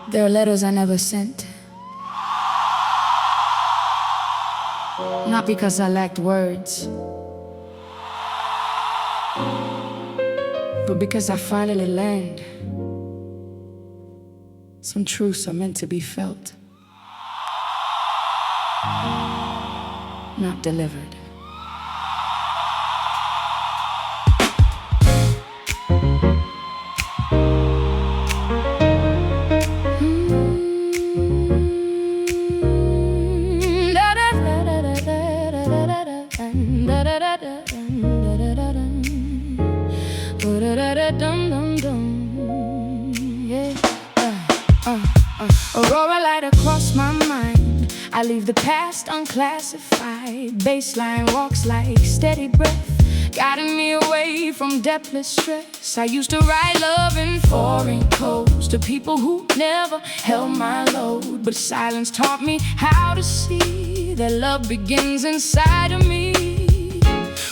There are letters I never sent, not because I lacked words, but because I finally learned some truths are meant to be felt, not delivered. Aurora light across my mind, I leave the past unclassified. Baseline walks like steady breath, guiding me away from depthless stress. I used to write love in foreign codes to people who never held my load, but silence taught me how to see that love begins inside of me.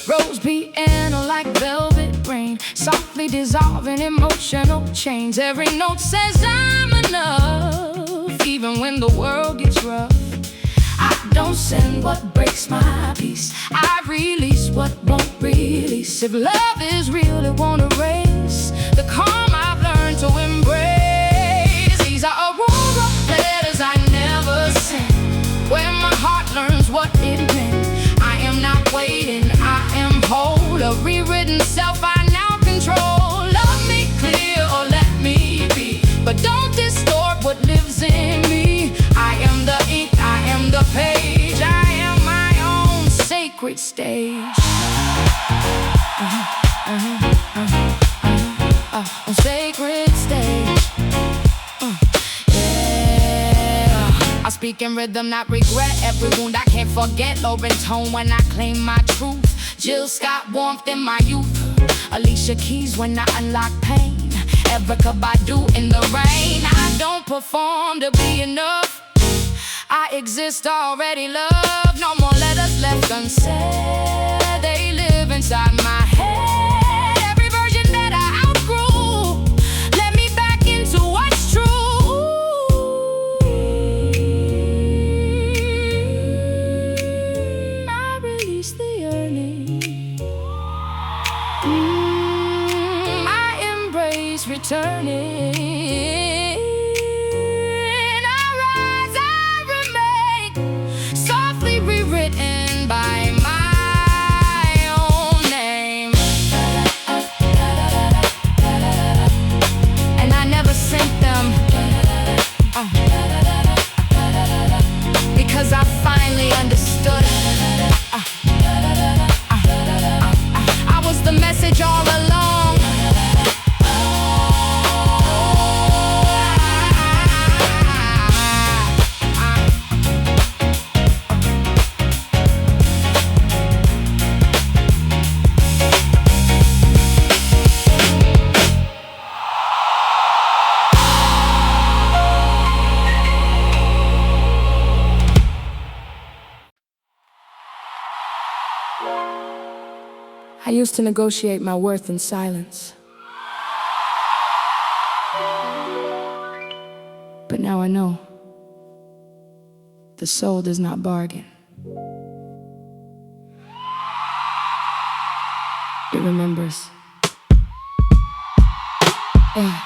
Rose piano like velvet rain, softly dissolving emotional chains. Every note says I'm enough, even when the world gets rough. I don't send what breaks my peace, I release what won't release. If love is real, it won't erase the calm I've learned to embrace. These are aurora letters I never sent, where my heart learns what it meant. I am not waiting, I am whole, a rewritten self I now control. Love me clear or let me be, but don't distort what lives in me. I am the ink, I am the page, I am my own sacred stage. Sacred stage. I speak in rhythm, not regret. Every wound I can't forget. Low in tone when I claim my truth. Jill Scott warmth in my youth. Alicia Keys when I unlock pain. Erica Badu in the rain. I don't perform to be enough, I exist already loved. No more letters left unsaid, they live inside my head. Every version that I outgrew let me back into what's true. I release the yearning, I embrace returning. Rewritten by my own name, and I never sent them, because I finally understood. I was the message all along. I used to negotiate my worth in silence, but now I know the soul does not bargain. It remembers. Yeah.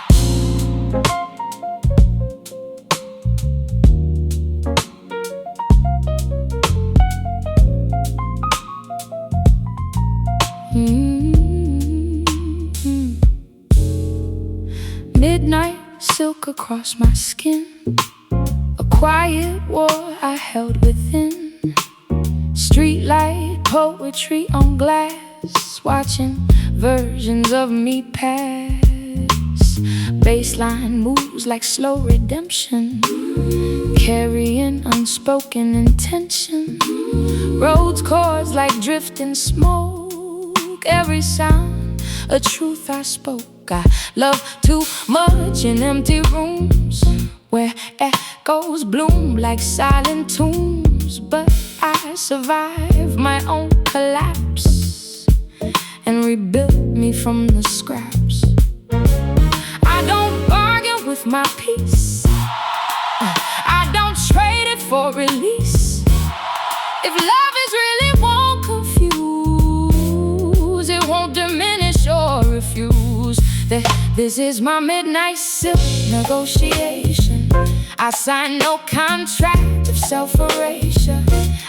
Midnight silk across my skin, a quiet war I held within. Streetlight poetry on glass, watching versions of me pass. Bassline moves like slow redemption, carrying unspoken intention. Roads chords like drifting smoke, every sound a truth I spoke. I love too much in empty rooms where echoes bloom like silent tombs. But I survived my own collapse and rebuilt me from the scraps. I don't my peace. I don't trade it for release. If love is really won't confuse, it won't diminish or refuse. This is my midnight silk negotiation. I sign no contract of self-erasure.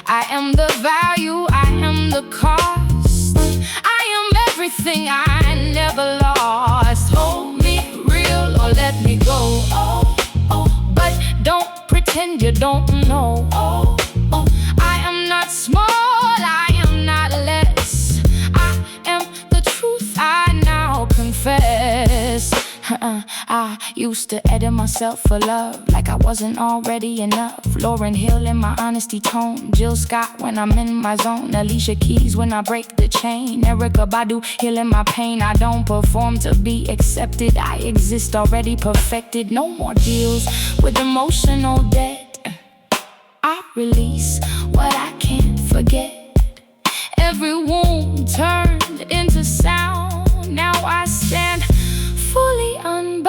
I am the value, I am the cost. I am everything I never lost. Hold me real or let me go. Oh, oh, but don't pretend you don't know. Oh, oh, I am not small, I am not less. I am the truth I now confess. I used to edit myself for love like I wasn't already enough. Lauryn Hill in my honesty tone, Jill Scott when I'm in my zone, Alicia Keys when I break the chain, Erykah Badu healing my pain. I don't perform to be accepted, I exist already perfected. No more deals with emotional debt. I release what I can't forget. Every wound turned into sound. Now I stand fully unbound.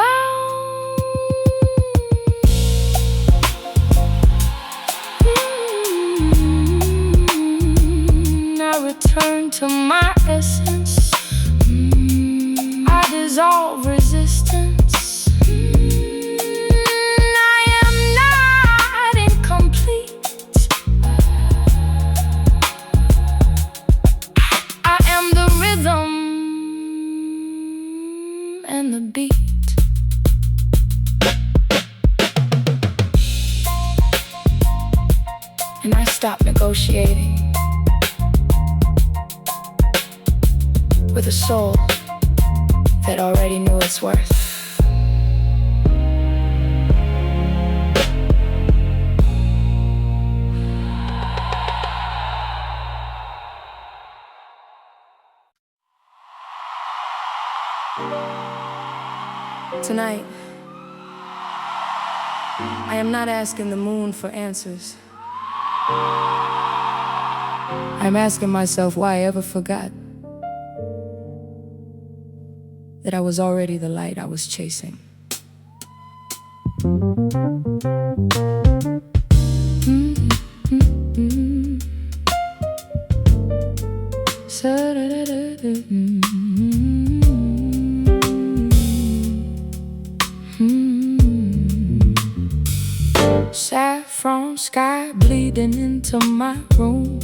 I return to my essence. I dissolve resistance. I am not incomplete. I am the rhythm and the beat. And I stopped negotiating with a soul that already knew its worth. Tonight, I am not asking the moon for answers. I'm asking myself why I ever forgot that I was already the light I was chasing. Saffron sky bleeding into my room.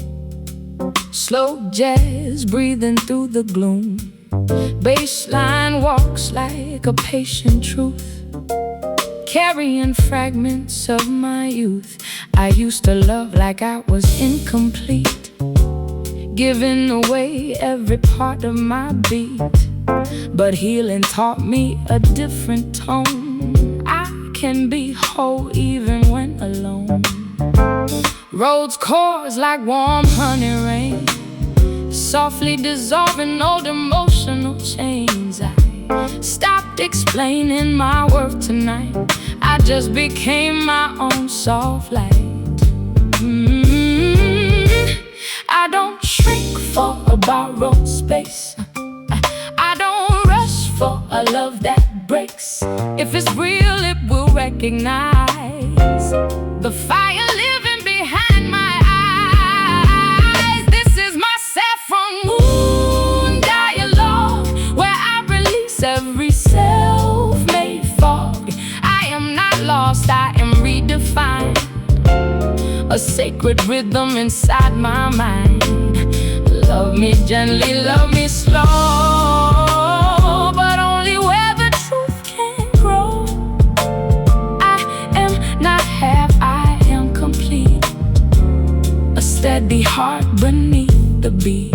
Slow jazz breathing through the gloom. Bassline walks like a patient truth, carrying fragments of my youth. I used to love like I was incomplete, giving away every part of my beat. But healing taught me a different tone. I can be whole even when alone. Roads chords like warm honey rain, softly dissolving old emotional chains. I stopped explaining my worth tonight. I just became my own soft light. I don't shrink for a borrowed space. I don't rush for a love that breaks. If it's real, it will recognize the fire living behind my eyes. This is my saffron moon dialogue, where I release every self-made fog. I am not lost, I am redefined, a sacred rhythm inside my mind. Love me gently, love me slow, but only where the truth can grow. I am not half, I am complete, a steady heart beneath the beat.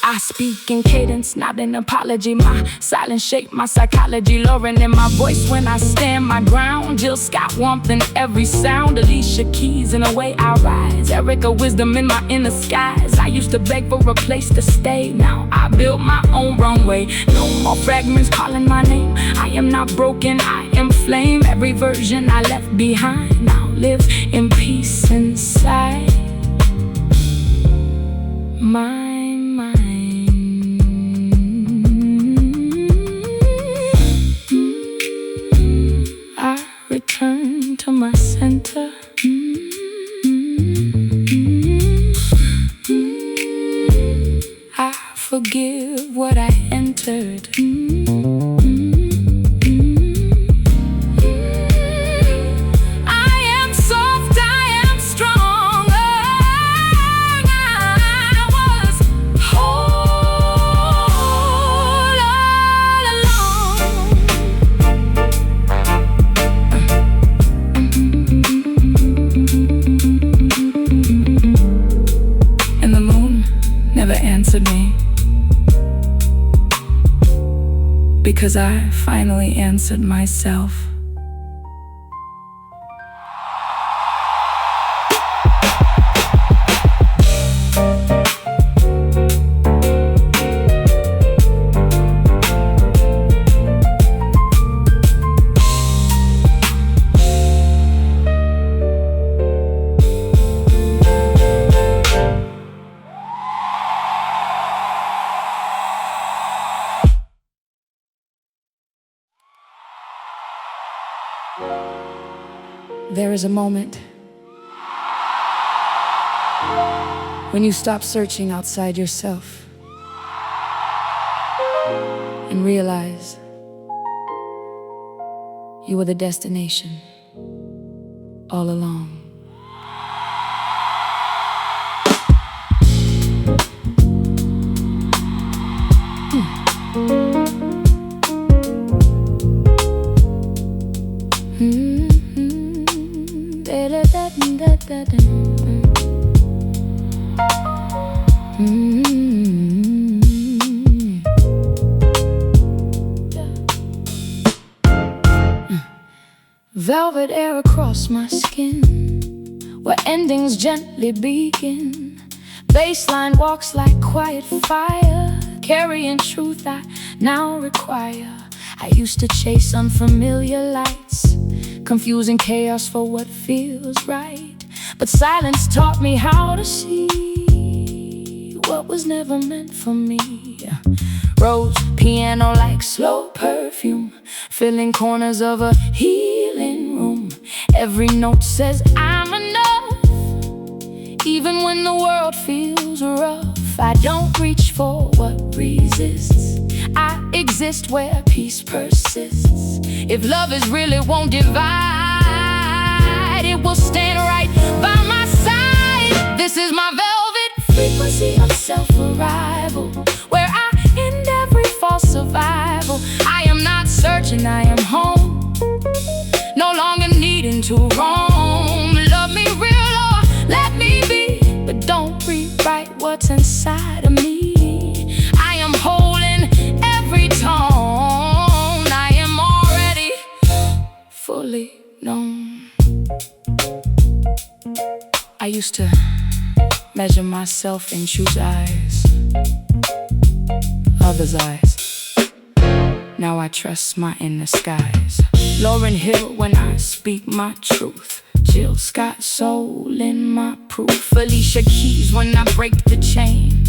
I speak in cadence, not an apology. My silence shape my psychology. Lauryn in my voice when I stand my ground. Jill Scott warmth in every sound. Alicia Keys in the way I rise. Erykah wisdom in my inner skies. I used to beg for a place to stay. Now I built my own runway. No more fragments calling my name. I am not broken, I am flame. Every version I left behind now live in peace inside my mind. entered. I am soft, I am strong. I was whole all along. And the moon never answered me, because I finally answered myself. There is a moment when you stop searching outside yourself and realize you were the destination all along. Velvet air across my skin, where endings gently begin. Bassline walks like quiet fire, carrying truth I now require. I used to chase unfamiliar lights, confusing chaos for what feels right. But silence taught me how to see what was never meant for me. Rose piano like slow perfume, filling corners of a healing room. Every note says I'm enough, even when the world feels rough. I don't reach for what resists, I exist where peace persists. If love is real, it won't divide, it will stand right by my side. This is my velvet frequency of self-arrival, where I end every false survival. I am not searching, I am home, no longer needing to roam. Love me real or let me be, but don't rewrite what's inside of me. I am whole in every tone, I am already fully known. I used to measure myself in choose eyes, others' eyes. Now I trust my inner skies. Lauryn Hill when I speak my truth, Jill Scott soul in my proof. Alicia Keys when I break the chain,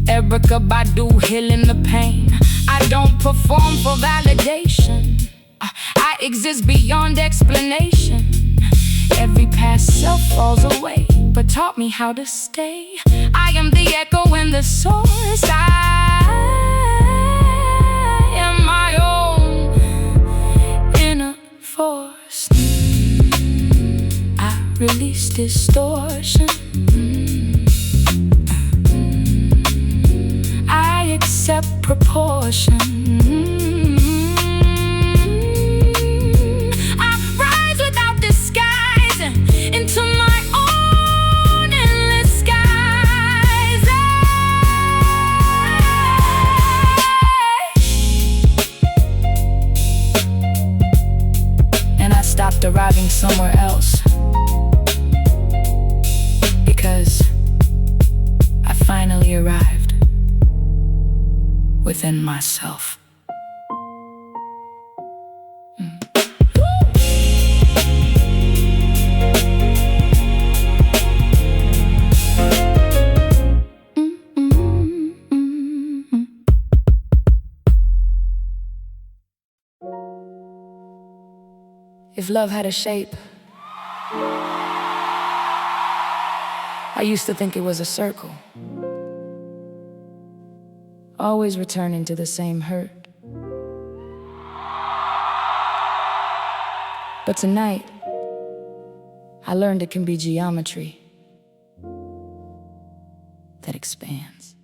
Erykah Badu healing the pain. I don't perform for validation, I exist beyond explanation. Every past self falls away, but taught me how to stay. I am the echo and the source, I am my own inner force. I release distortion, I accept proportion. I rise without disguise into my own endless skies. And I stopped arriving somewhere else, because I finally arrived within myself. If love had a shape, I used to think it was a circle, always returning to the same hurt. But tonight, I learned it can be geometry that expands.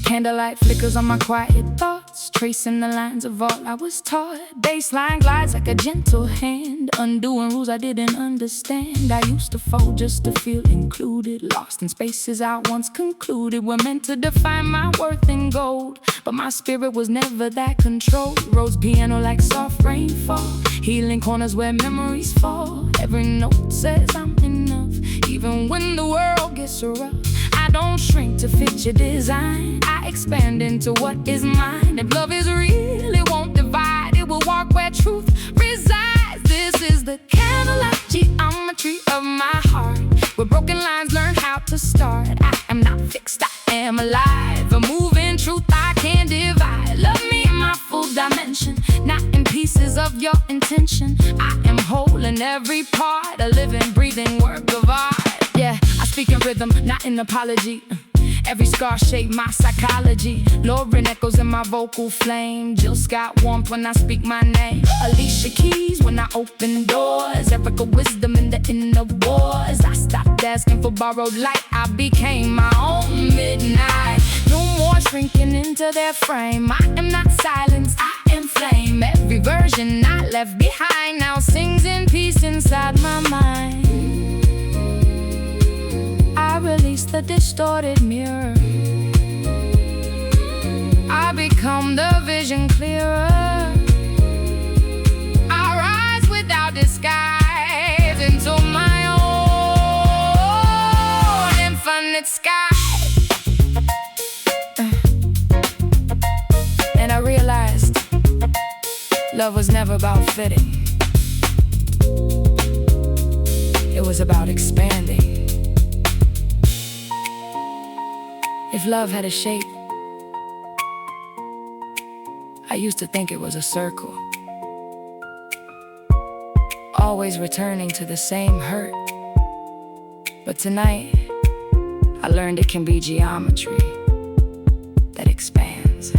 Candlelight flickers on my quiet thoughts, tracing the lines of all I was taught. Bassline glides like a gentle hand, undoing rules I didn't understand. I used to fold just to feel included, lost in spaces I once concluded were meant to define my worth in gold. But my spirit was never that controlled. Rose piano like soft rainfall, healing corners where memories fall. Every note says I'm enough, even when the world gets rough. I don't shrink to fit your design, I expand into what is mine. If love is real, it won't divide, it will walk where truth resides. This is the candlelight geometry of my heart, where broken lines learn how to start. I am not fixed, I am alive, a moving truth I can't divide. Love me in my full dimension, not in pieces of your intention. I am whole in every part, a living, breathing work of art. Yeah, I speak in rhythm, not in apology. Every scar shaped my psychology. Lauren echoes in my vocal flame. Jill Scott warmth when I speak my name. Alicia Keys when I open doors. Erica wisdom in the inner wars. I stopped asking for borrowed light, I became my own midnight. No more shrinking into their frame. I am not silence, I am flame. Every version I left behind now sings in peace inside my mind. I release the distorted mirror, I become the vision clearer. I rise without disguise into my own infinite sky. And I realized love was never about fitting, it was about expanding. If love had a shape, I used to think it was a circle, always returning to the same hurt. But tonight, I learned it can be geometry that expands.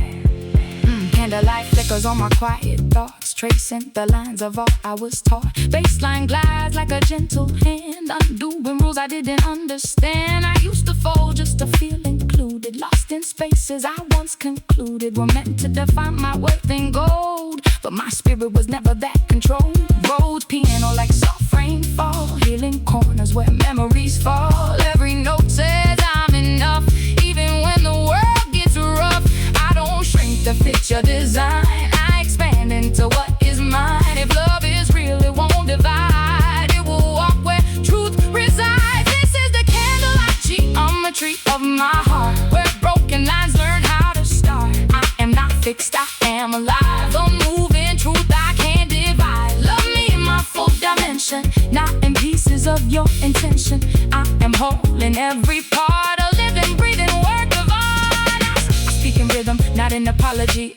Candlelight flickers on my quiet thoughts, tracing the lines of all I was taught. Bassline glides like a gentle hand, undoing rules I didn't understand. I used to fold just to feel included, lost in spaces I once concluded were meant to define my worth in gold. But my spirit was never that controlled. Rose piano like soft rainfall, healing corners where memories fall. Every note says I'm enough, even when the world gets rough. I don't shrink to fit your design, I expand into what is mine. If love is real, it won't divide, it will walk where truth resides. This is the candlelight geometry of my heart, where broken lines learn how to start. I am not fixed, I am alive, a moving truth I can't divide. Love me in my full dimension, not in pieces of your intention. I am whole in every part, a living, breathing work of art. I speak in rhythm, not in apology.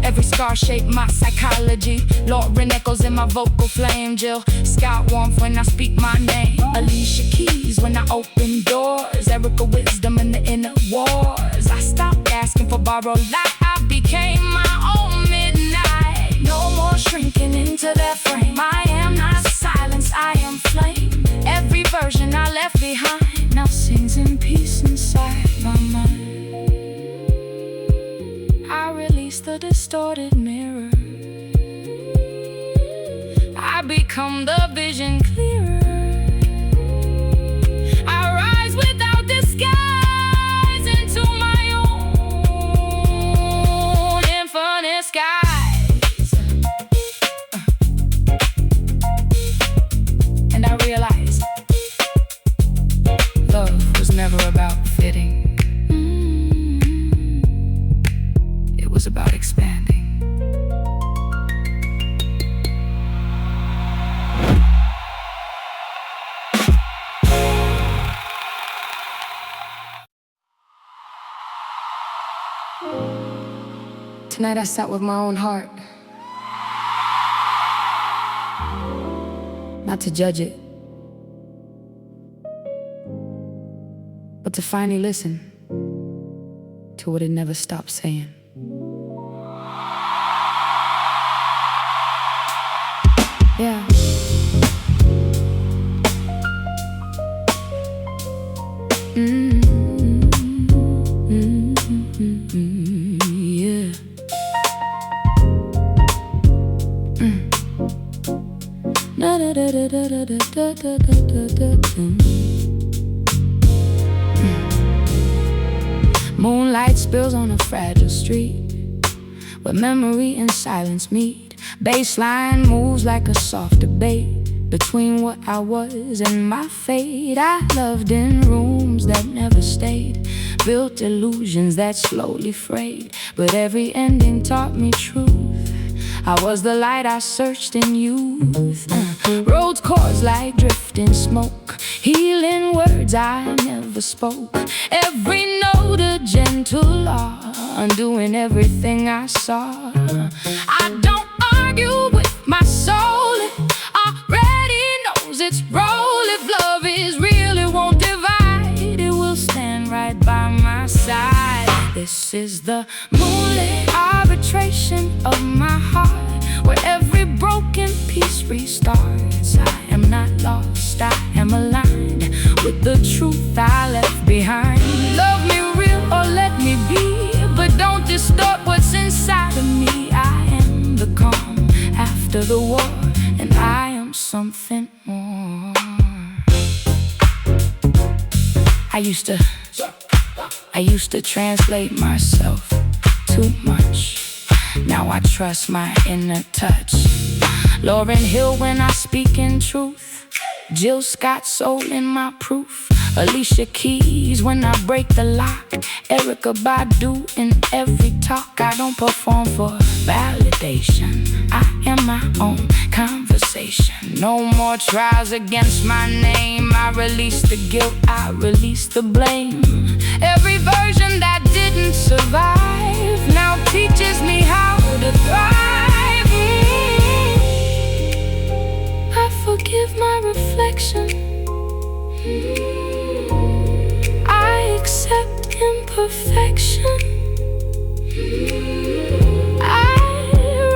Every scar shaped my psychology. Lauren echoes in my vocal flame. Jill Scott warmth when I speak my name. Alicia Keys when I open doors. Erica wisdom in the inner wars. I stopped asking for borrowed light, I became my own midnight. No more shrinking into their frame. I am not silence, I am flame. Every version I left behind now sings in peace inside my mind. I release the distorted mirror, I become the vision clearer. I rise without disguise into my own infinite skies. And I realized love was never about fitting, it was about expanding. Tonight I sat with my own heart. Not to judge it, but to finally listen to what it never stopped saying. Yeah. Yeah. Na da da da da da da da da da da. Moonlight spills on a fragile street where memory and silence meet. Bassline moves like a soft debate between what I was and my fate. I loved in rooms that never stayed, built illusions that slowly frayed, but every ending taught me truth. I was the light I searched in youth. Roads chords like drifting smoke, healing words I never spoke. Every note a gentle law, undoing everything I saw. I don't argue with my soul, it already knows its role. If love is real, it won't divide, it will stand right by my side. This is the moonlit arbitration of my heart, where every broken piece restarts. I am not lost, I am aligned with the truth I left behind. Love me real or let me be, but don't distort what's inside of me. I am the calm after the war, and I am something more. I used to translate myself too much. Now I trust my inner touch. Lauryn Hill when I speak in truth, Jill Scott soul in my proof, Alicia Keys when I break the lock, Erykah Badu in every talk. I don't perform for validation, I am my own conversation. No more trials against my name, I release the guilt, I release the blame. Every version that didn't survive now teaches me how to thrive. I forgive my reflection, I accept imperfection. I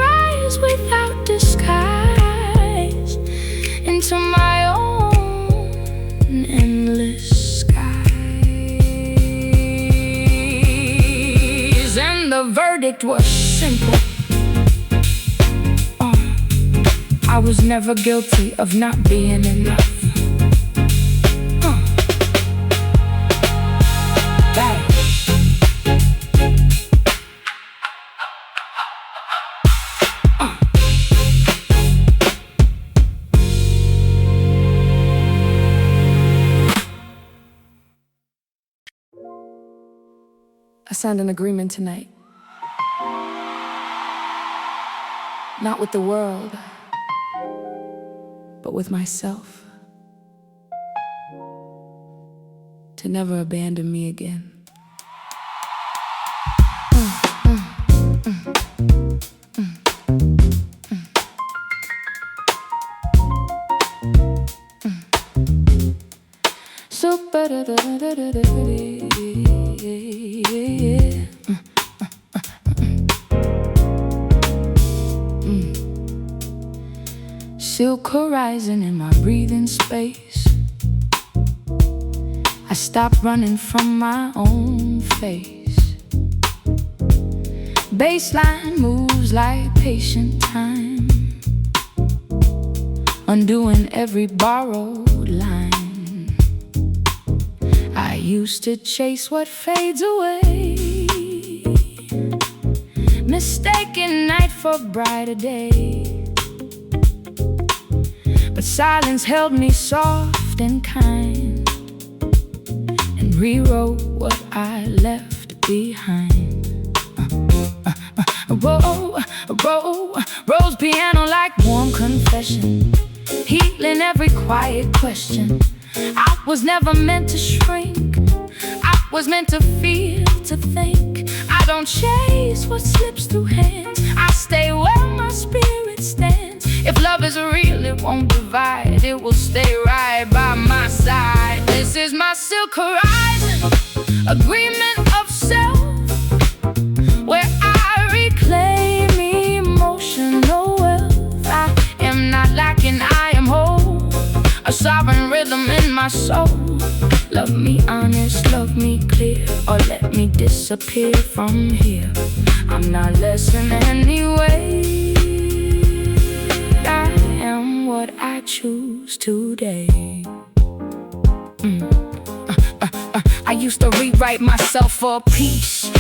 rise without disguise into my own endless skies. And the verdict was simple. I was never guilty of not being enough. I signed an agreement tonight. Not with the world, but with myself, to never abandon me again. Silk horizon in my breathing space. I stopped running from my own face. Bassline moves like patient time, undoing every borrowed line. I used to chase what fades away, mistaking night for brighter day. But silence held me soft and kind, and rewrote what I left behind. Rose piano like warm confession, healing every quiet question. I was never meant to shrink, I was meant to feel, to think. I don't chase what slips through hands. I stay where my spirit stands. If love is real, it won't divide. It will stay right by my side. This is my silk horizon, agreement of self, where I reclaim emotional wealth. I am not lacking, I am whole, a sovereign rhythm in my soul. Love me honest, love me clear, or let me disappear from here. I'm not less in any way. I am what I choose today. I used to rewrite myself for a piece.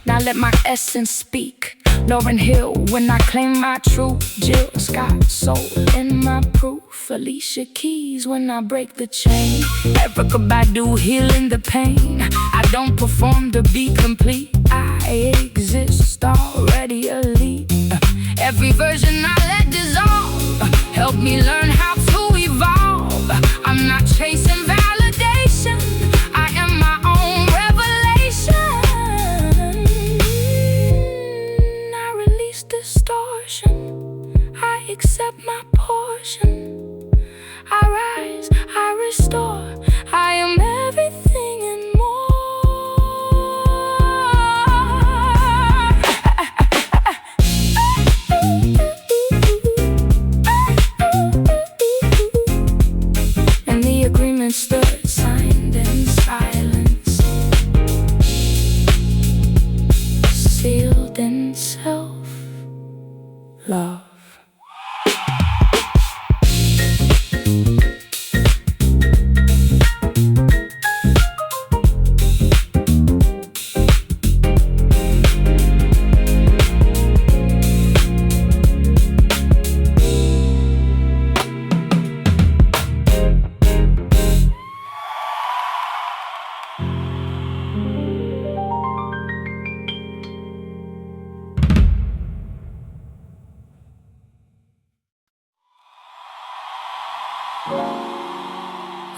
Now let my essence speak. Lauryn Hill when I claim my truth. Jill Scott soul in my proof. Alicia Keys when I break the chain. Erykah Badu healing the pain. I don't perform to be complete. I exist already elite. Every version I let dissolve. Help me learn how to evolve. I'm not chasing validation. I am my own revelation. I release distortion. I accept my portion. I rise, I restore. I am everything and more. And the agreement stood signed in silence, sealed in self-love.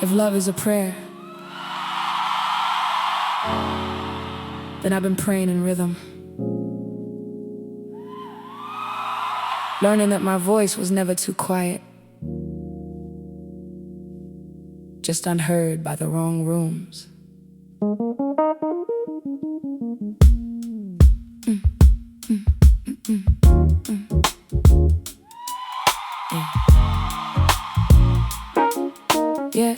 If love is a prayer, then I've been praying in rhythm, learning that my voice was never too quiet, just unheard by the wrong rooms. Yeah.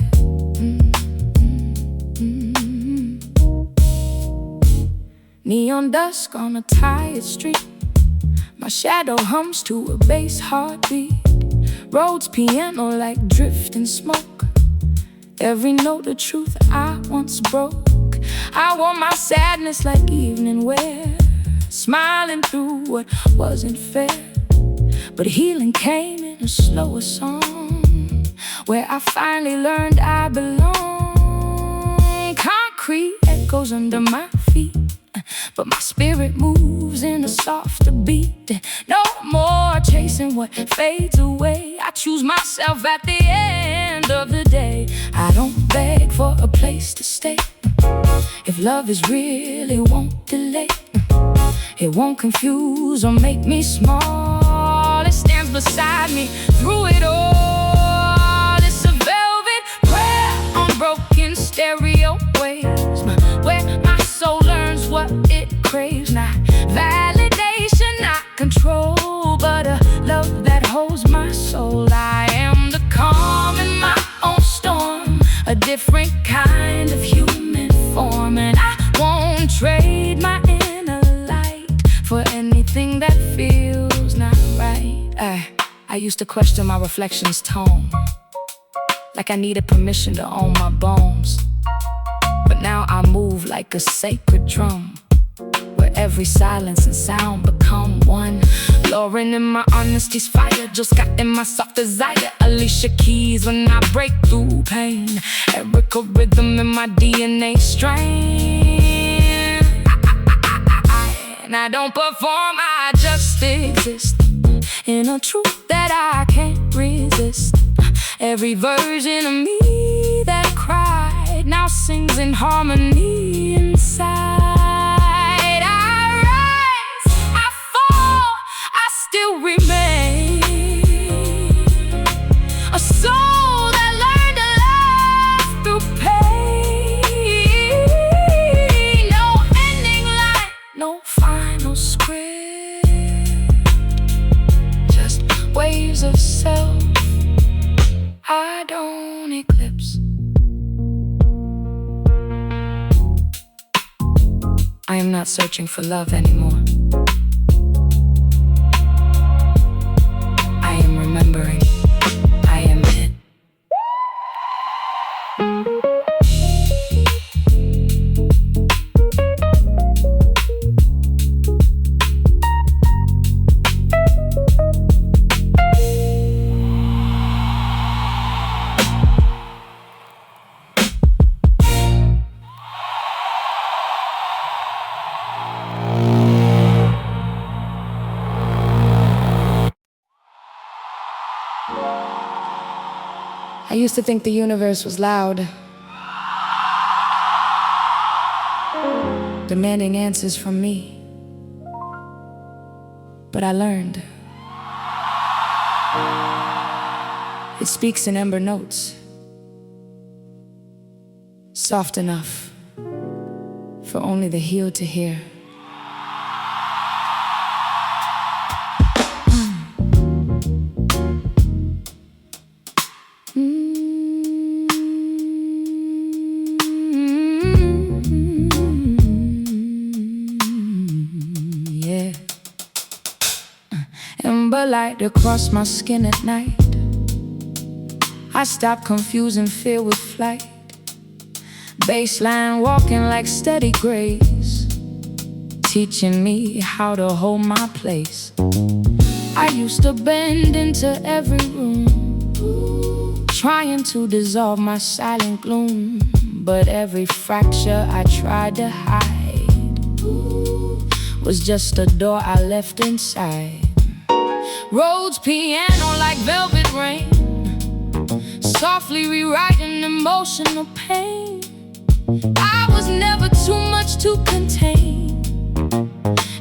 Neon dusk on a tired street. My shadow hums to a bass heartbeat. Roads piano like drifting smoke. Every note a truth I once broke. I wore my sadness like evening wear, smiling through what wasn't fair. But healing came in a slower song, where I finally learned I belong. Concrete echoes under my feet, but my spirit moves in a softer beat. No more chasing what fades away. I choose myself at the end of the day. I don't beg for a place to stay. If love is real, it won't delay. It won't confuse or make me small. It stands beside me through it all. It's a velvet prayer on broken stereo waves, where my soul learns what it craves. Not validation, not control, but a love that holds my soul. I am the calm in my own storm, a different kind of human form. And I won't trade my inner light for anything that feels not right. I used to question my reflection's tone, like I needed permission to own my bones. But now I move like a sacred drum, where every silence and sound become one. Lauryn in my honesty's fire, Jill Scott in my soft desire. Alicia Keys when I break through pain. Erykah rhythm in my DNA strain. And I don't perform, I just exist in a truth that I can't resist. Every version of me that cried now sings in harmony inside. I am not searching for love anymore. I am remembering. I am it. I used to think the universe was loud, demanding answers from me. But I learned. It speaks in ember notes, soft enough for only the healed to hear. Ember light across my skin at night. I stopped confusing fear with flight. Bassline walking like steady grace, teaching me how to hold my place. I used to bend into every room, trying to dissolve my silent gloom. But every fracture I tried to hide was just a door I left inside. Rhodes piano like velvet rain, softly rewriting emotional pain. I was never too much to contain,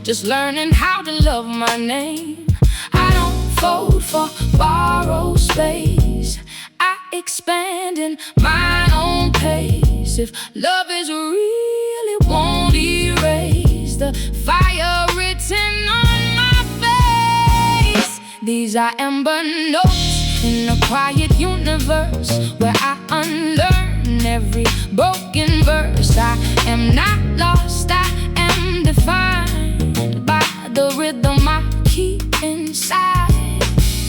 just learning how to love my name. I don't fold for borrowed space, I expand in my own pace. If love is real, it won't erase the fire written on my face. These are ember notes in a quiet universe where I unlearn every broken verse. I am not lost, I am defined by the rhythm I keep inside.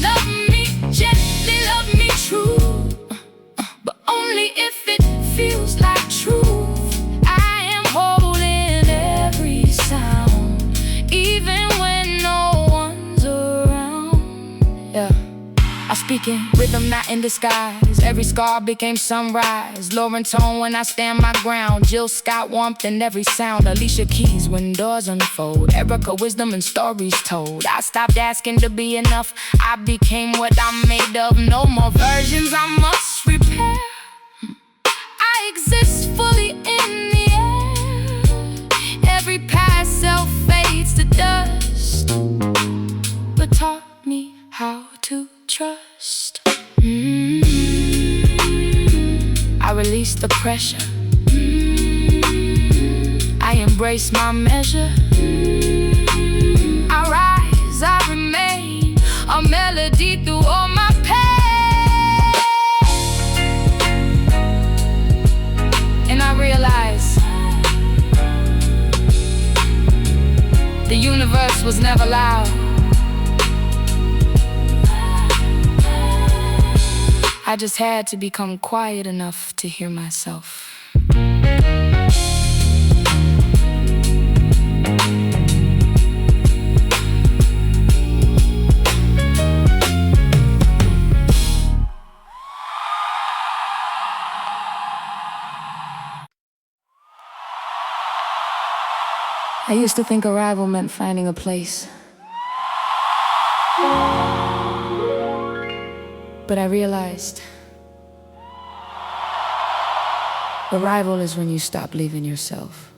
Love me gently, love me true, but only if it feels like truth. I am holding every sound, even when no one's around. Yeah, I speak in rhythm, not in disguise. Every scar became sunrise. Lauren tone when I stand my ground. Jill Scott warmth in every sound. Alicia Keys when doors unfold. Erica wisdom and stories told. I stopped asking to be enough, I became what I'm made of. No more versions I must repair. I exist fully in the air. Every past self fades to dust, but taught me how to trust. I release the pressure, I embrace my measure. I rise, I remain a melody through all my pain. And I realize the universe was never loud. I just had to become quiet enough to hear myself. I used to think arrival meant finding a place, but I realized arrival is when you stop leaving yourself.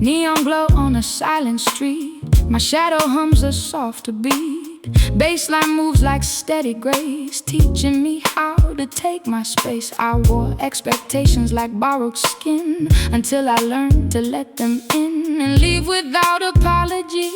Neon glow on a silent street. My shadow hums a softer beat. Bassline moves like steady grace, teaching me how to take my space. I wore expectations like borrowed skin until I learned to let them in and leave without apology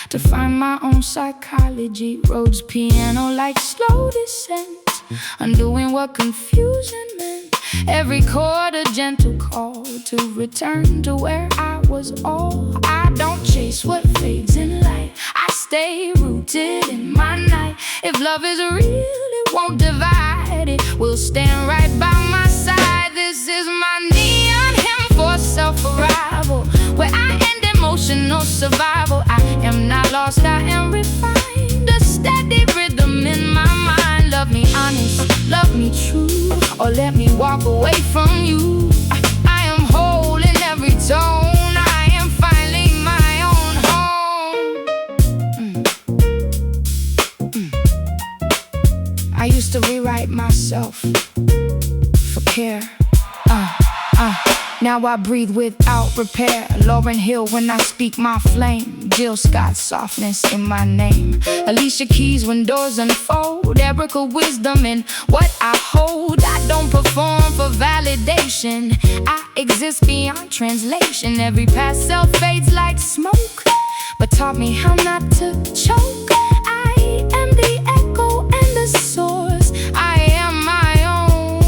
to find my own psychology. Rhodes piano like slow descent, undoing what confusion meant. Every chord a gentle call to return to where I was all. I don't chase what fades in light, I stay rooted in my night. If love is real, it won't divide, it will stand right by my side. This is my neon hymn for self-arrival, where I end emotional survival. I am not lost, I am refined, a steady rhythm in my mind. Love me honest, love me true, or let me walk away from you. I am whole in every tone, I am finding my own home. I used to rewrite myself for care. Now I breathe without repair. Lauryn Hill when I speak my flame. Jill Scott softness in my name. Alicia Keys when doors unfold. Erica wisdom in what I hold. I don't perform for validation, I exist beyond translation. Every past self fades like smoke, but taught me how not to choke. I am the echo and the source, I am my own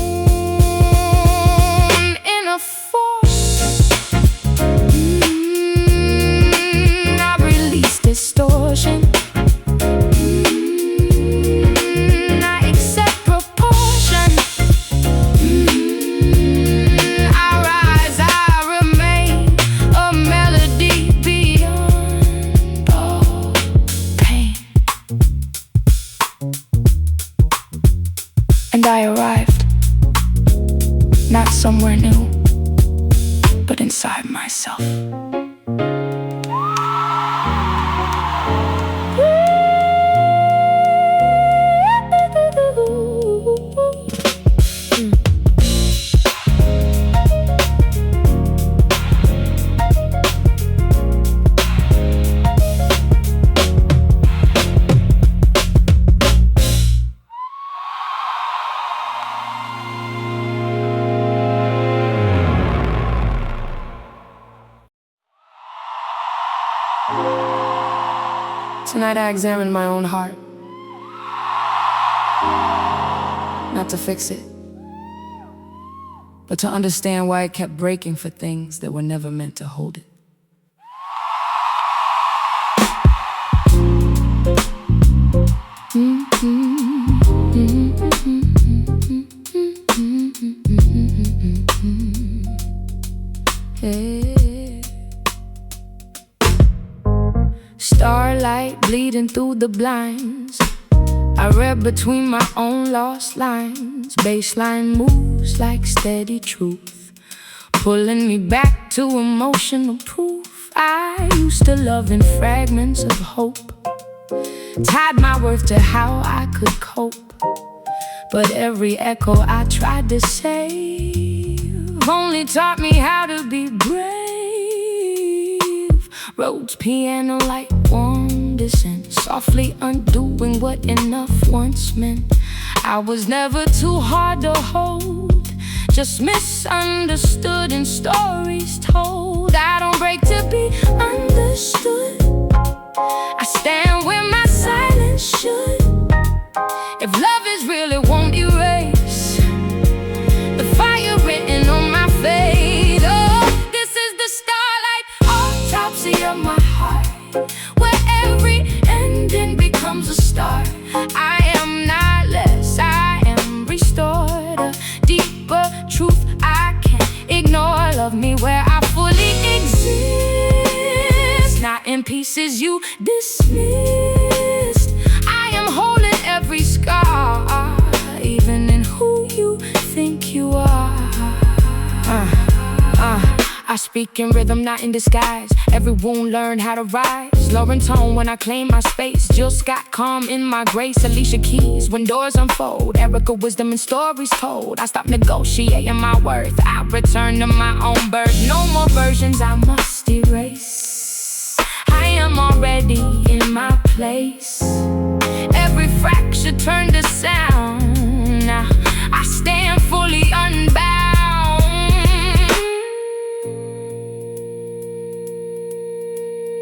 inner force. I release distortion, I accept proportion. I rise, I remain a melody beyond all pain. And I arrived, not somewhere new, but inside myself. Tonight I examined my own heart, not to fix it, but to understand why it kept breaking for things that were never meant to hold it. Starlight bleeding through the blinds, I read between my own lost lines. Bassline moves like steady truth, pulling me back to emotional proof. I used to love in fragments of hope, tied my worth to how I could cope. But every echo I tried to save only taught me how to be brave. Rhodes piano like warm descent, softly undoing what enough once meant. I was never too hard to hold, just misunderstood in stories told. I don't break to be understood, I stand where my silence should. If love is real, it won't erase the fire written on my fate. Oh, this is the starlight, autopsy of my heart, where every ending becomes a start. I am not less, I am restored, a deeper truth I can't ignore. Love me where I fully exist, not in pieces you dismissed. I am holding every scar, even in who you think you are. I speak in rhythm, not in disguise. Every wound learned how to rise. Lauren tone when I claim my space. Jill Scott calm in my grace. Alicia Keys when doors unfold. Erica wisdom and stories told. I stop negotiating my worth, I return to my own birth. No more versions I must erase, I am already in my place. fracture turned to sound. Now I stand fully unbound.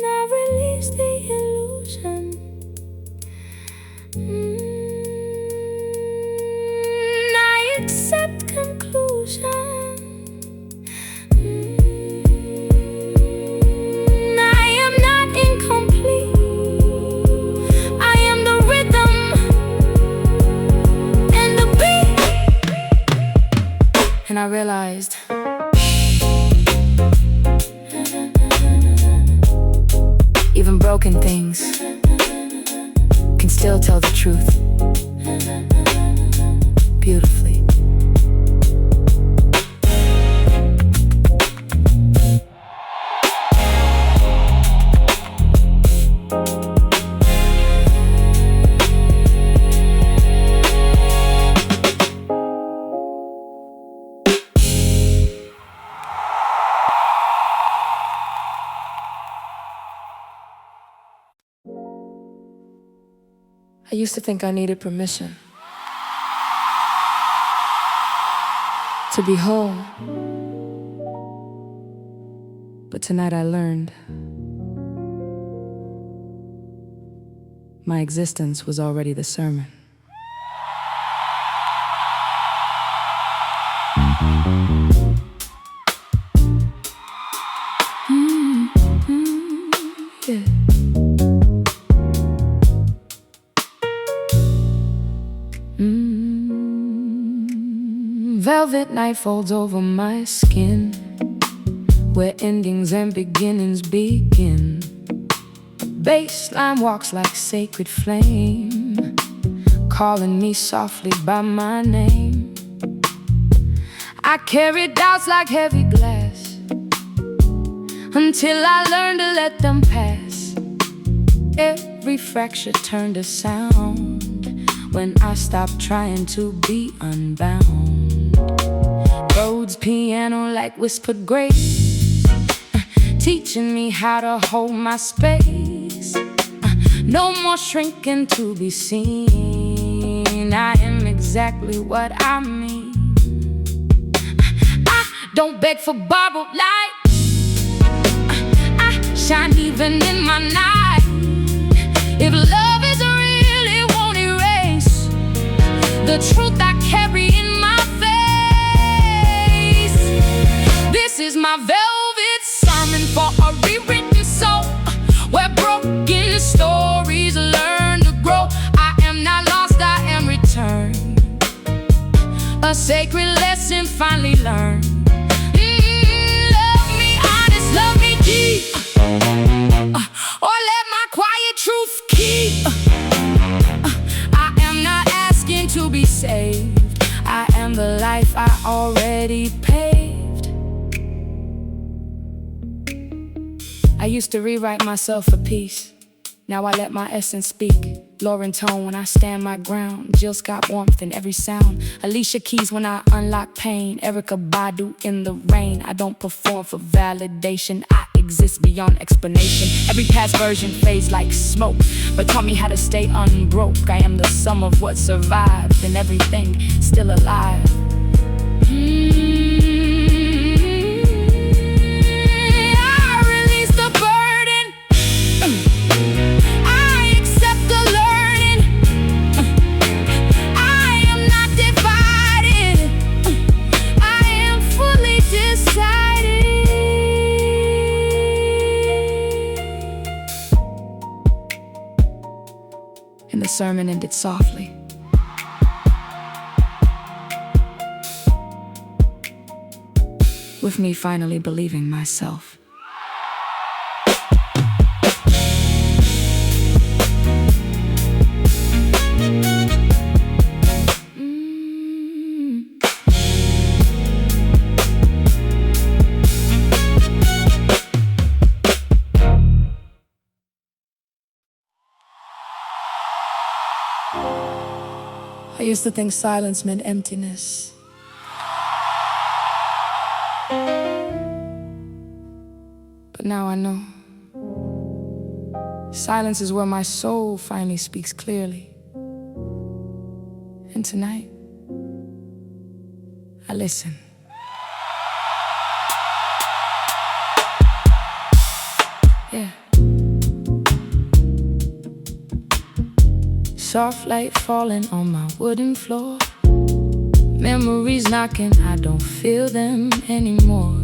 I release the illusion. I accept conclusion. I am not incomplete. I am the rhythm and the beat. And I realized even broken things can still tell the truth beautifully. I used to think I needed permission to be whole. But tonight I learned my existence was already the sermon. Yeah. Velvet night folds over my skin, where endings and beginnings begin. Bassline walks like sacred flame, calling me softly by my name. I carry doubts like heavy glass, until I learn to let them pass. Every fracture turned to sound when I stopped trying to be unbound. Rhodes piano like whispered grace, teaching me how to hold my space. No more shrinking to be seen. I am exactly what I mean. I don't beg for borrowed light. I shine even in my night. If love is real, it won't erase the truth I carry in my face. This is my velvet sermon for a rewritten soul, where broken stories learn to grow. I am not lost, I am returned, a sacred lesson finally learned. Love me honest, love me deep, or let my quiet truth keep. I am not asking to be saved. I am the life I already paved. I used to rewrite myself for peace. Now I let my essence speak. Lauren tone when I stand my ground. Jill Scott warmth in every sound. Alicia Keys when I unlock pain. Erica Badu in the rain. I don't perform for validation. I exist beyond explanation. Every past version fades like smoke, but taught me how to stay unbroke. I am the sum of what survived and everything still alive. And the sermon ended softly. With me finally believing myself. I used to think silence meant emptiness. But now I know. Silence is where my soul finally speaks clearly. And tonight, I listen. Yeah. Soft light falling on my wooden floor. Memories knocking, I don't feel them anymore.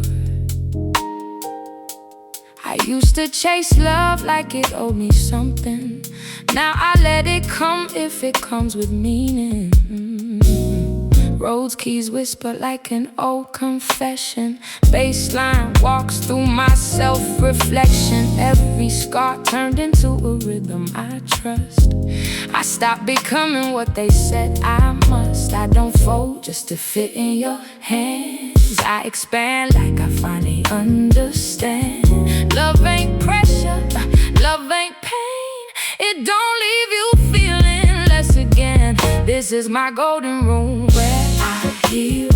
I used to chase love like it owed me something. Now I let it come if it comes with meaning. Roads keys whisper like an old confession. Bassline walks through my self-reflection. Every scar turned into a rhythm I trust. I stopped becoming what they said I must. I don't fold just to fit in your hands. I expand like I finally understand. Love ain't pressure, love ain't pain. It don't leave you feeling less again. This is my golden room where I heal,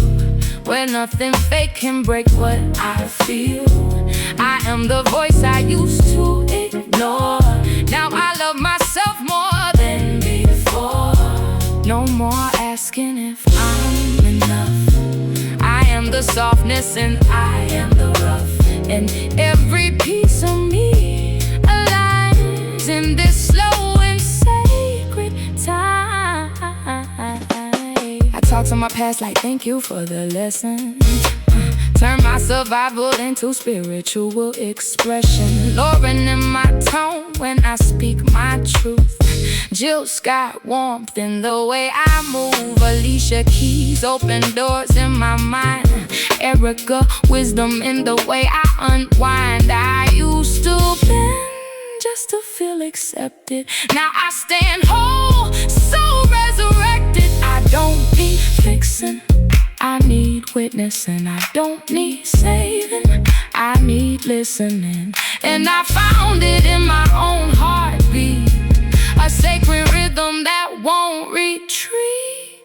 where nothing fake can break what I feel. I am the voice I used to ignore. Now I love myself more than before. No more asking if I'm enough. I am the softness and I am the rough. And every piece of me aligns in this slow and sacred time. I talk to my past like thank you for the lesson. Turn my survival into spiritual expression. Lowering in my tone when I speak my truth. Jill's got warmth in the way I move. Alicia Keys open doors in my mind. Erica wisdom in the way I unwind. I used to bend just to feel accepted. Now I stand whole, so resurrected. I don't need fixing, I need witnessing. I don't need saving, I need listening. And I found it in my own heartbeat, a sacred rhythm that won't retreat.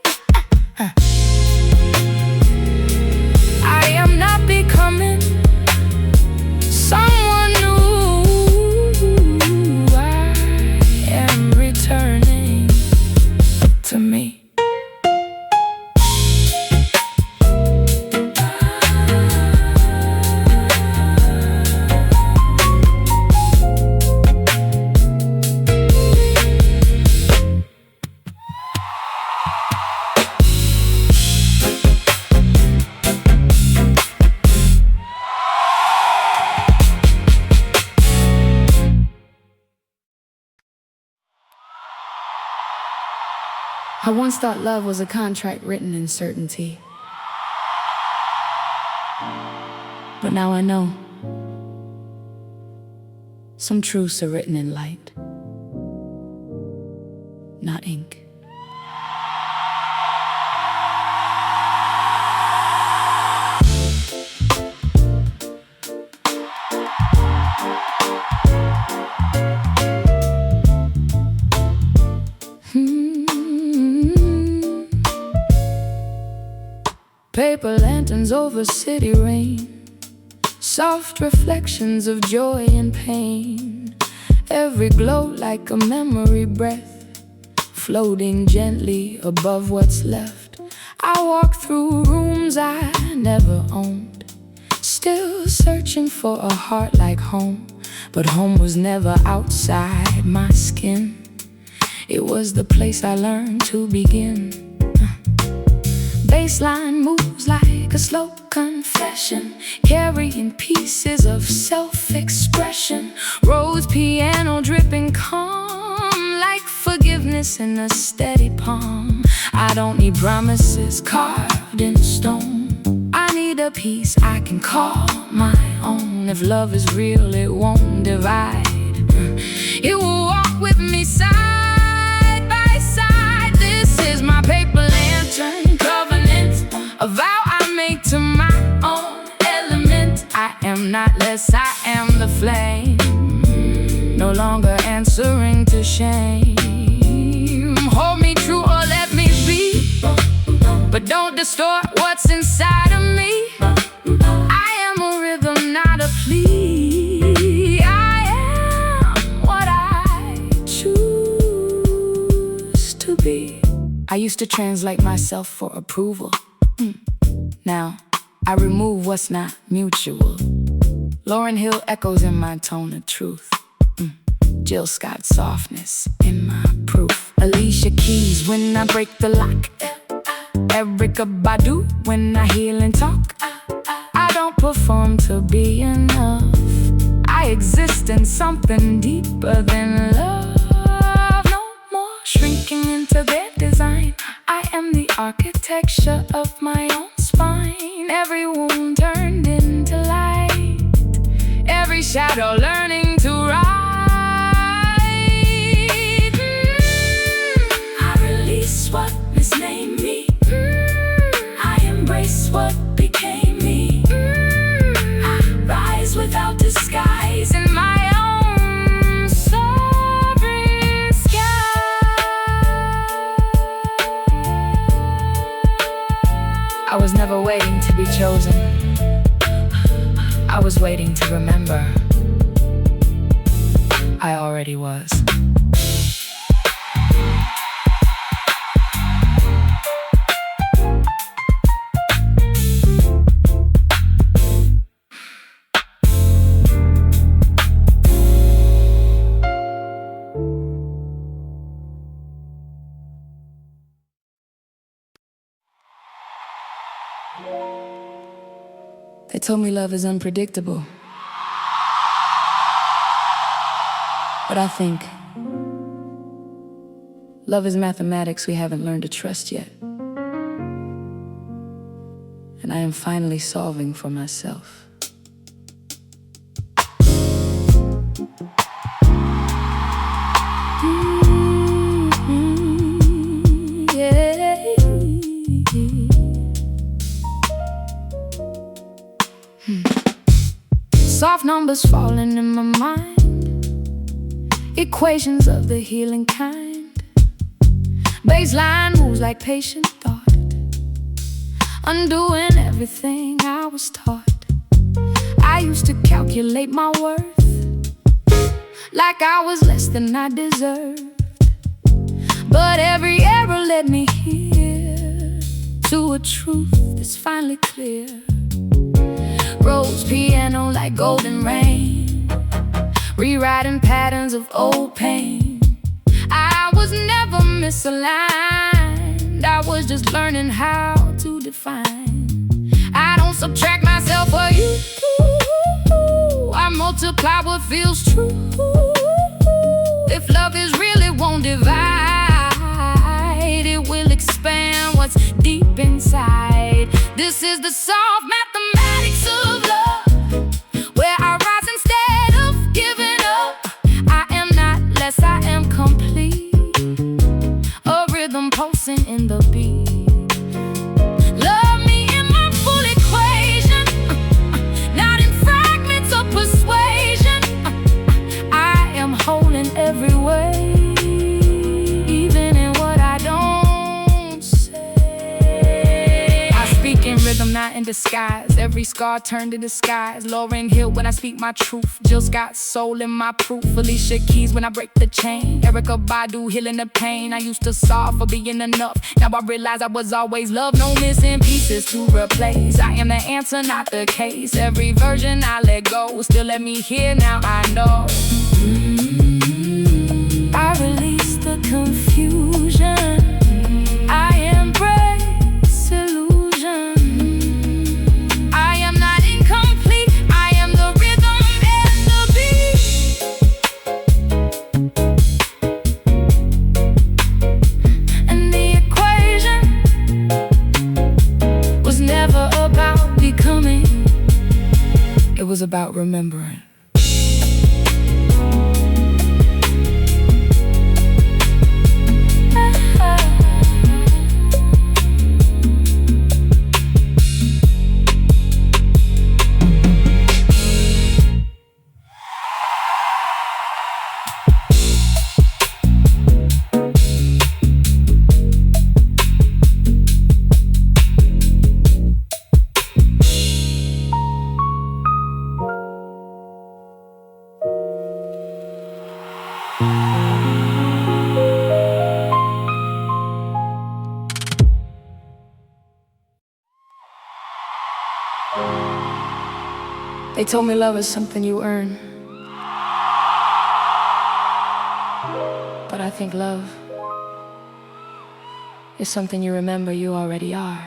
I am not becoming someone new. I am returning to me. I once thought love was a contract written in certainty. But now I know some truths are written in light, not ink. Paper lanterns over city rain, soft reflections of joy and pain. Every glow like a memory breath, floating gently above what's left. I walk through rooms I never owned, still searching for a heart like home. But home was never outside my skin. It was the place I learned to begin. Bassline moves like a slow confession, carrying pieces of self-expression. Rose piano dripping calm, like forgiveness in a steady palm. I don't need promises carved in stone. I need a peace I can call my own. If love is real, it won't divide. It will walk with me side by side. This is my paper lantern covenant, a vow I make to my own element. I am not less, I am the flame, no longer answering to shame. Hold me true or let me be, but don't distort what's inside of me. I am a rhythm, not a plea. I am what I choose to be. I used to translate myself for approval. Now, I remove what's not mutual. Lauryn Hill echoes in my tone of truth. Jill Scott softness in my proof. Alicia Keys when I break the lock. Erykah Badu when I heal and talk. I don't perform to be enough. I exist in something deeper than love. No more shrinking into their design. I am the architecture of my own spine. Every wound turned into light. Every shadow learning to rise. I release what misnamed me. I embrace what became me. I rise without disguise in my own sovereign sky. I was never waiting to be chosen. I was waiting to remember. I already was. They told me love is unpredictable. But I think love is mathematics we haven't learned to trust yet. And I am finally solving for myself. Soft numbers falling in my mind. Equations of the healing kind. Bassline moves like patient thought. Undoing everything I was taught. I used to calculate my worth like I was less than I deserved. But every error led me here to a truth that's finally clear. Rose piano like golden rain, rewriting patterns of old pain. I was never misaligned. I was just learning how to define. I don't subtract myself for you. I multiply what feels true. If love is real, it won't divide. It will expand what's deep inside. This is the soft mathematics of love, where I rise instead of giving up. I am not less, I am complete. A rhythm pulsing in the beat. Love me in my full equation, not in fragments of persuasion. I am whole in every way, even in what I don't say. I speak in rhythm, not in disguise. Every scar turned into skies. Lauryn Hill when I speak my truth. Jill Scott soul in my proof. Alicia Keys when I break the chain. Erykah Badu healing the pain. I used to solve for being enough. Now I realize I was always loved. No missing pieces to replace. I am the answer, not the case. Every version I let go, still let me hear. Now I know. I release the confusion. I embrace illusion. I am not incomplete. I am the rhythm and the beat. And the equation was never about becoming. It was about remembering. They told me love is something you earn, but I think love is something you remember you already are.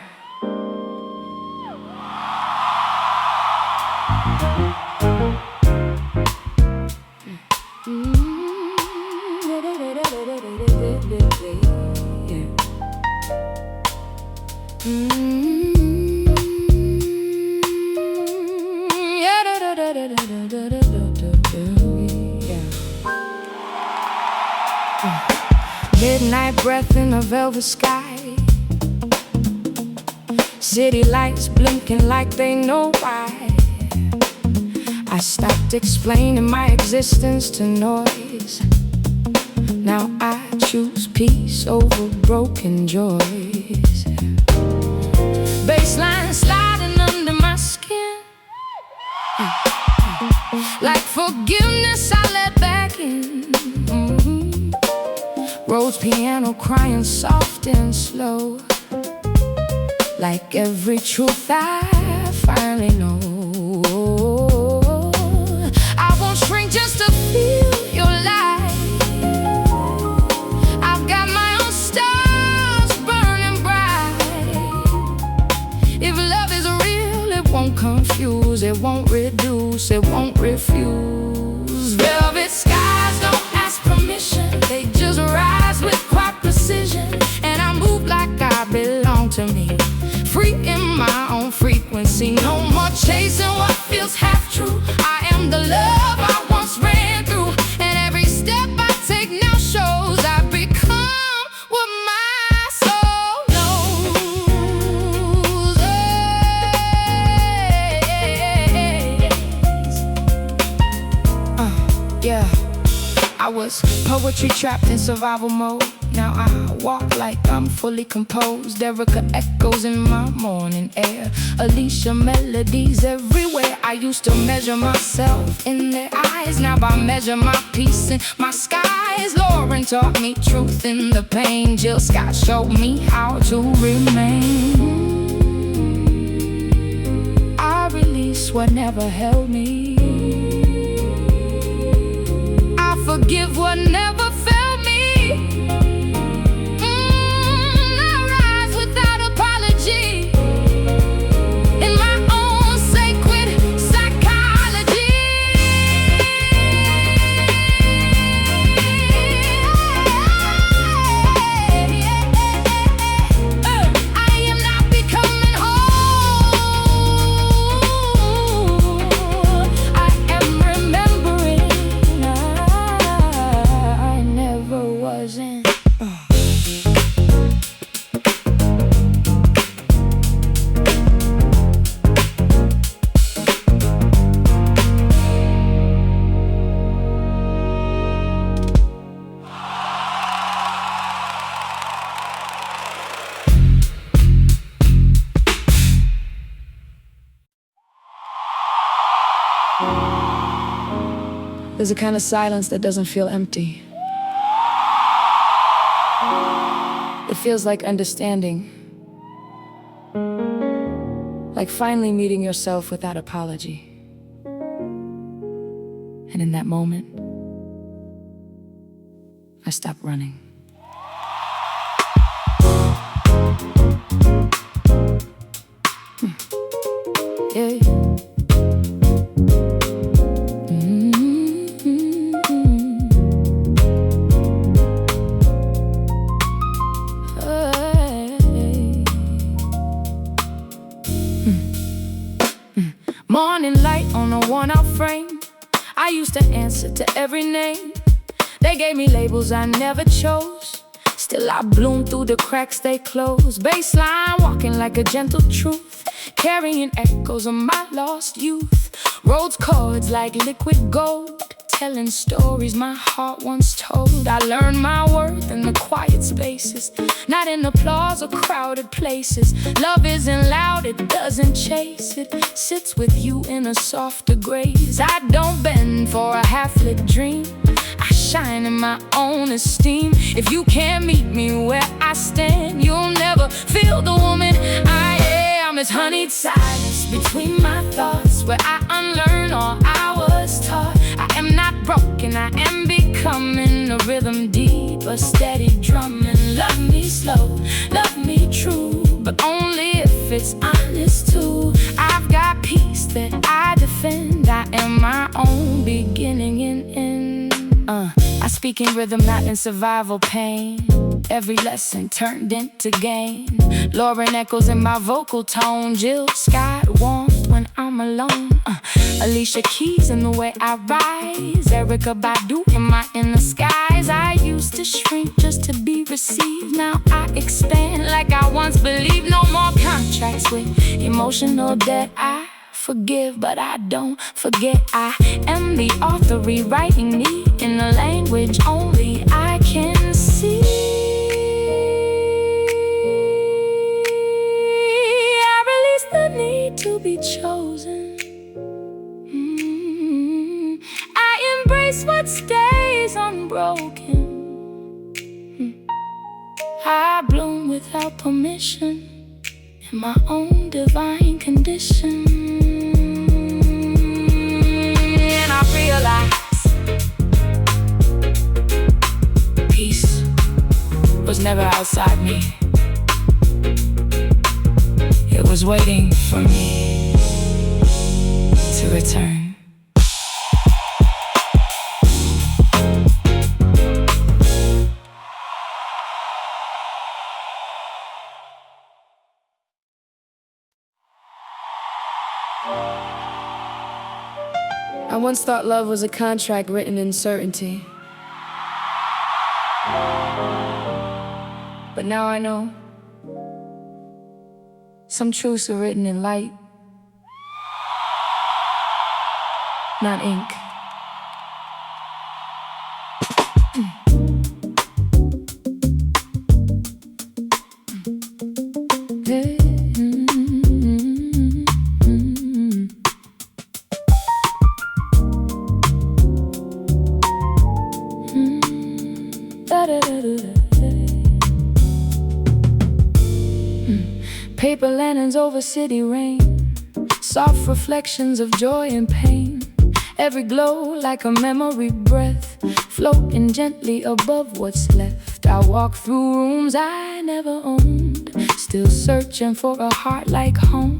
Midnight breath in a velvet sky, city lights blinking like they know why. I stopped explaining my existence to noise. Now I choose peace over broken joys. Bassline sliding under my skin, like forgiveness I let back in. Rose piano crying soft and slow, like every truth I finally know. I won't shrink just to feel your light. I've got my own stars burning bright. If love is real, it won't confuse, it won't reduce, it won't refuse. Velvet skies don't ask permission, they just rise with quiet precision. And I move like I belong to me, free in my own frequency. No more chasing what feels half true. I am the love I once ran through, and every step I take now shows I've become what my soul knows. Yeah, I was poetry trapped in survival mode. Now I walk like I'm fully composed. Erica echoes in my morning air, Alicia melodies everywhere. I used to measure myself in their eyes, now I measure my peace in my skies. Lauren taught me truth in the pain, Jill Scott showed me how to remain. I release what never held me, I forgive what never felt me. There's a kind of silence that doesn't feel empty. It feels like understanding, like finally meeting yourself without apology. And in that moment, I stop running. Yeah. Morning light on a worn-out frame, I used to answer to every name. They gave me labels I never chose, still I bloom through the cracks they close. Bassline walking like a gentle truth, carrying echoes of my lost youth. Rose chords like liquid gold, telling stories my heart once told. I learned my worth in the quiet spaces, not in applause or crowded places. Love isn't loud, it doesn't chase, it sits with you in a softer grace. I don't bend for a half-lit dream, I shine in my own esteem. If you can't meet me where I stand, you'll never feel the woman I am. It's honeyed silence between my thoughts, where I unlearn broken, I am becoming a rhythm deep, a steady drumming. Love me slow, love me true, but only if it's honest too. I've got peace that I defend. I am my own beginning and end. I speak in rhythm, not in survival pain. Every lesson turned into gain. Lauren echoes in my vocal tone. Jill Scott warmth when I'm alone. Alicia Keys in the way I rise. Erykah Badu in my inner skies. I used to shrink just to be received. Now I expand like I once believed. No more contracts with emotional debt. I forgive, but I don't forget. I am the author rewriting me in a language only I can see. I release the need to be chosen. I embrace what stays unbroken. I bloom without permission in my own divine condition. And I realize peace was never outside me. It was waiting for me to return. I once thought love was a contract written in certainty, but now I know some truths are written in light, not ink. Paper lanterns over city rain, soft reflections of joy and pain. Every glow like a memory breath, floating gently above what's left. I walk through rooms I never owned, still searching for a heart like home.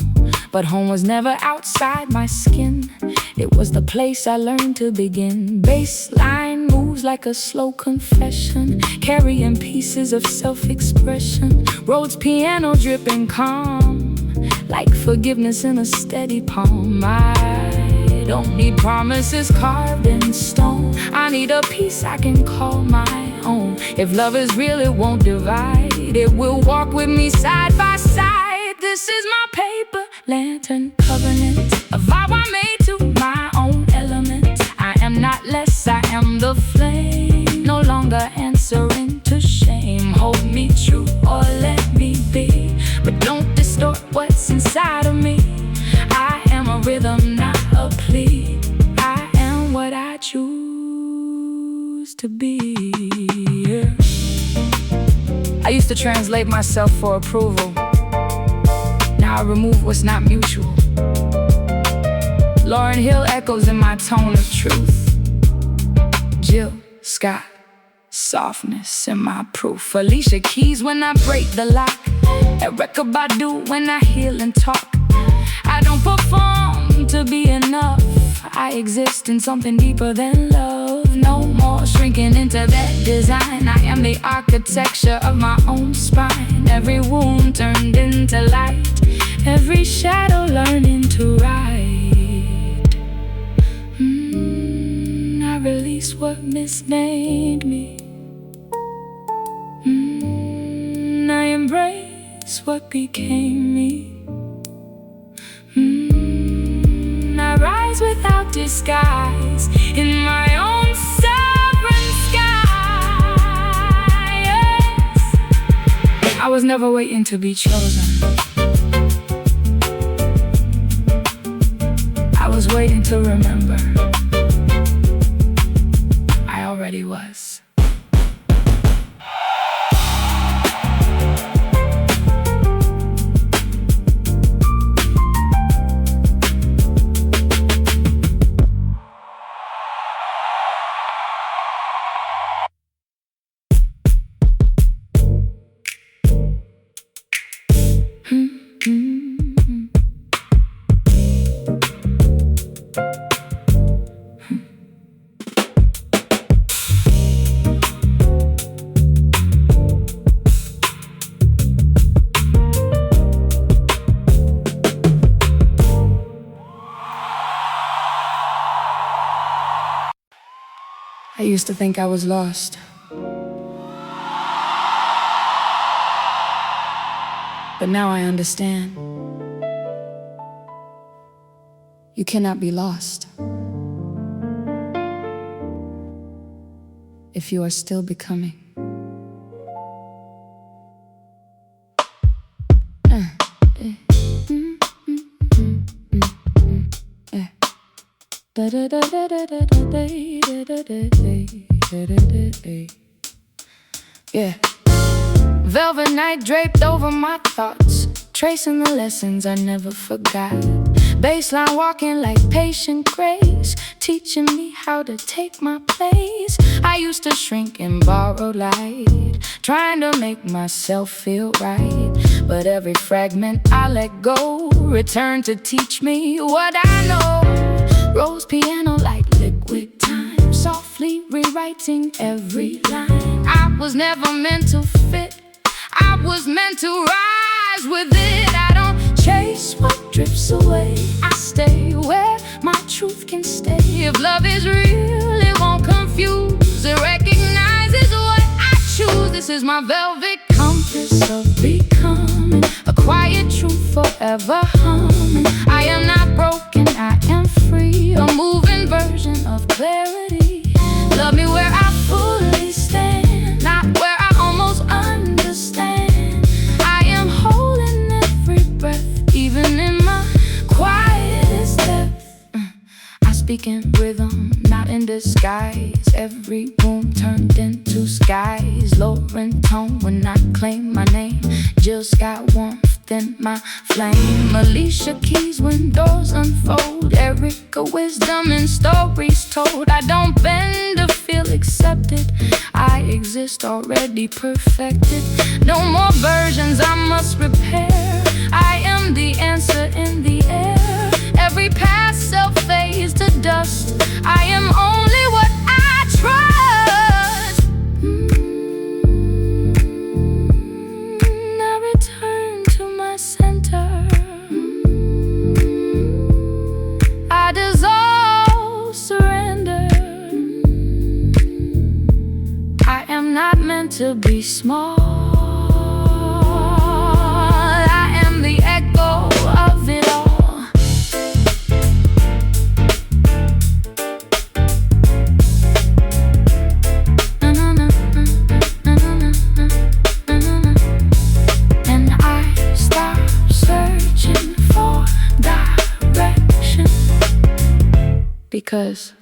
But home was never outside my skin. It was the place I learned to begin. Bassline moves like a slow confession, carrying pieces of self-expression. Rhodes piano dripping calm, like forgiveness in a steady palm. I don't need promises carved in stone. I need a peace I can call my own. If love is real, it won't divide. It will walk with me side by side. This is my paper lantern covenant, a vow I made to my own element. I am not less, I am the flame, no longer answering to shame. Hold me true or let me be, but don't distort what's inside of me. I am a rhythm, not a plea. I am what I choose to be. Yeah. I used to translate myself for approval. Now I remove what's not mutual. Lauryn Hill echoes in my tone of truth. Jill Scott, softness in my proof. Alicia Keys when I break the lock. Erykah Badu when I heal and talk. I don't perform to be enough. I exist in something deeper than love. No more shrinking into that design. I am the architecture of my own spine. Every wound turned into light, every shadow learning to ride. I release what misnamed me. I embrace what became me. I rise without disguise in my own sovereign sky. Yes. I was never waiting to be chosen. I was waiting to remember. I already was. I used to think I was lost, but now I understand. You cannot be lost if you are still becoming. Yeah. Velvet night draped over my thoughts, tracing the lessons I never forgot. Baseline walking like patient grace, teaching me how to take my place. I used to shrink in borrowed light, trying to make myself feel right. But every fragment I let go returned to teach me what I know. Rose piano like liquid time, softly rewriting every line. I was never meant to fit, I was meant to rise with it. I don't chase what drifts away, I stay where my truth can stay. If love is real, it won't confuse, it recognizes what I choose. This is my velvet compass of becoming, a quiet truth forever humming. I am not broken, I am free, a moving version of clarity. Love me where I fully stand, not where I almost understand. I am holding every breath, even in my quietest depth. I speak in rhythm, not in disguise. Every room turned into skies. Lowering tone when I claim my name, just got warmth in my flame. Alicia Keys when doors unfold, Erica wisdom in stories told. I don't bend to feel accepted, I exist already perfected. No more versions I must repair, I am the answer in the air. Every past self fades to dust, I am only what I trust. I return to my center, I dissolve, surrender. I am not meant to be small, I am the echo of it all. And I stop searching for direction, because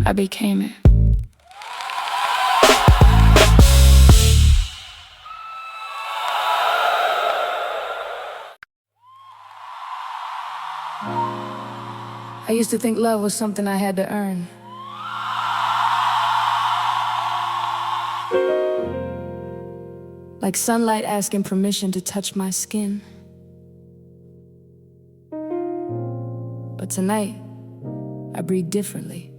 I became it. I used to think love was something I had to earn. Like sunlight asking permission to touch my skin. But tonight, I breathe differently.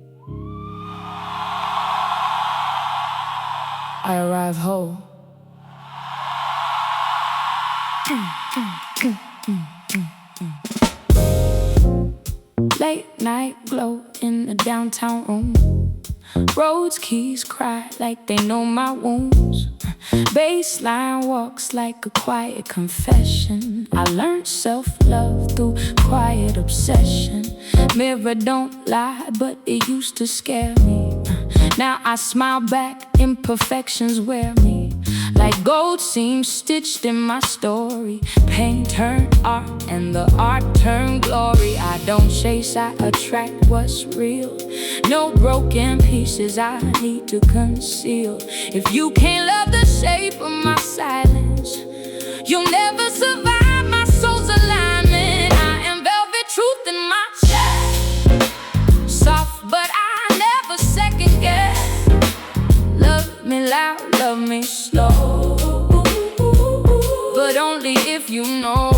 I arrive whole. Late night glow in the downtown room. Roads keys cry like they know my wounds. Baseline walks like a quiet confession. I learned self-love through quiet obsession. Mirror don't lie, but it used to scare me. Now I smile back, imperfections wear me. Like gold seams stitched in my story. Pain turned art and the art turned glory. I don't chase, I attract what's real. No broken pieces I need to conceal. If you can't love the shape of my silence, you'll never survive my soul's alignment. I am velvet truth in my chest, soft but I never second guess. Love me loud, love me slow, but only if you know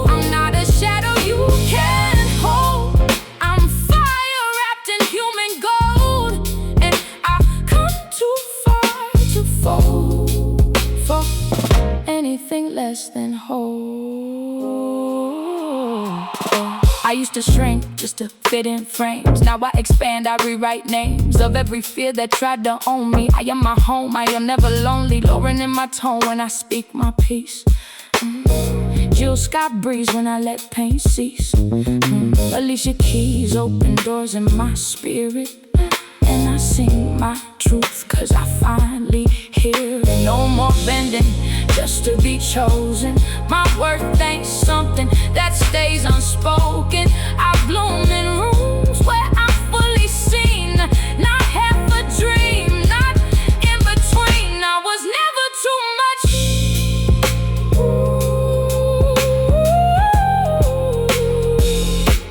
I'm not a shadow you can't hold. I'm fire wrapped in human gold, and I've come too far to fall for anything less used to shrink just to fit in frames. Now I expand, I rewrite names of every fear that tried to own me. I am my home, I am never lonely. Lowering in my tone when I speak my peace. Jill Scott breeze when I let pain cease. Alicia Keys open doors in my spirit. And I sing my truth cause I finally hear it. No more bending just to be chosen. My worth ain't something that stays unspoken. I bloom in rooms where I'm fully seen. Not half a dream, not in between. I was never too much.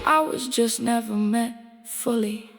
I was just never meant fully.